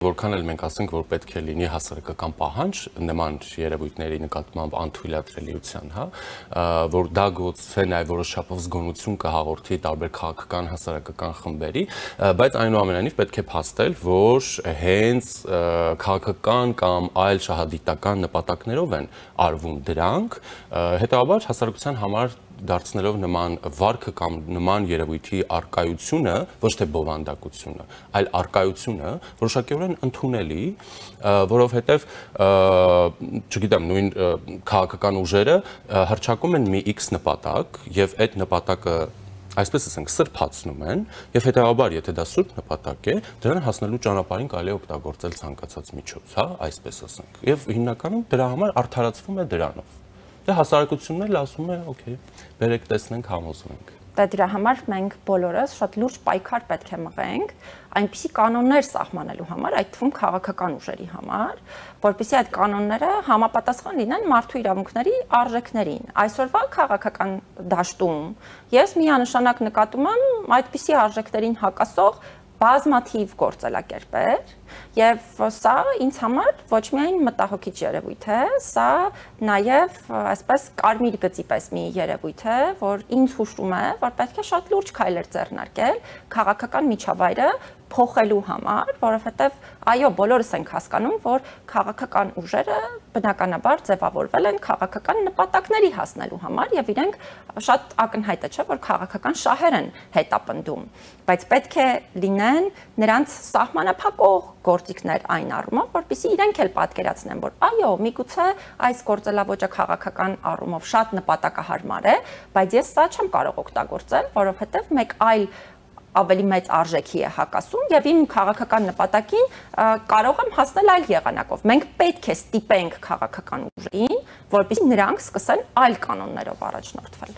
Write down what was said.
Որքան էլ մենք ասենք, որ պետք է լինի հասարակական պահանջ նման երևույթների նկատմամբ անթույլատրելիության, հա, որ դա գուցե նաև որոշ չափով զգոնություն կհաղորդի տարբեր քաղաքական հասարակական խմբերի, բայց այնուամենայնիվ պետք է փաստել, որ հենց քաղաքական կամ այլ շահադիտական նպատակներով են արվում դրանք, հետևաբար հասարակության համար դարձնելով նման վարքը կամ նման երևույթի արկայությունը, ոչ թե բովանդակությունը, այլ արկայությունը որոշակիորեն ընդունելի, որովհետև, չգիտեմ, նույն քաղաքական ուժերը հռչակում են մի X նպատակ եւ այդ նպատակը այսպես ասենք սրբացնում են եւ հետեւաբար եթե դա սուրբ նպատակ է դրան հասնելու ճանապարհին կարելի է օգտագործել ցանկացած միջոց, հա, այսպես ասենք եւ հիմնականում դրա համար արդարացվում է դրանով դե հասարակությունն էլ ասում է օքեյ բերեք տեսնենք համոզվենք Դա դրա համար մենք բոլորս շատ լուրջ պայքար պետք է մղենք այնպիսի կանոններ սահմանելու համար, այդ թվում քաղաքական ուժերի համար, որպեսզի այդ կանոնները համապատասխան լինեն մարդու իրավունքների արժեքներին։ Այսօրվա քաղաքական դաշտում ես միանշանակ նկատում եմ այդպիսի արժեքներին հակասող բազմաթիվ գործելակերպեր եւ սա ինձ համար ոչ միայն մտահոգիչ երևույթ է, սա նաեւ այսպես կարմիր գծի պես մի երևույթ է, որ ինձ հուշում է, որ պետք է շատ լուրջ քայլեր ձեռնարկել քաղաքական միջավայրը փոխելու համար, որովհետեւ այո, բոլորս ենք հասկանում, որ քաղաքական ուժերը բնականաբար ձևավորվել են քաղաքական նպատակների հասնելու համար եւ իրենք շատ ակնհայտ է, չէ՞, որ քաղաքական շահեր են հետապնդում, բայց պետք է լինեն նրանց սահմանափակող գործիքներ այն առումով, որպեսզի իրենք էլ պատկերացնեն, որ այո, միգուցե այս գործելավոճը քաղաքական առումով շատ նպատակահարմար է, բայց ես սա չեմ կարող օգտագործել, որովհետեւ մեկ այլ ավելի մեծ արժեքի է հակասում եւ իմ քաղաքական նպատակին կարող եմ հասնել այլ եղանակով։ Մենք պետք է ստիպենք քաղաքական ուժերին, որպեսզի նրանք սկսեն այլ կանոններով առաջնորդվել։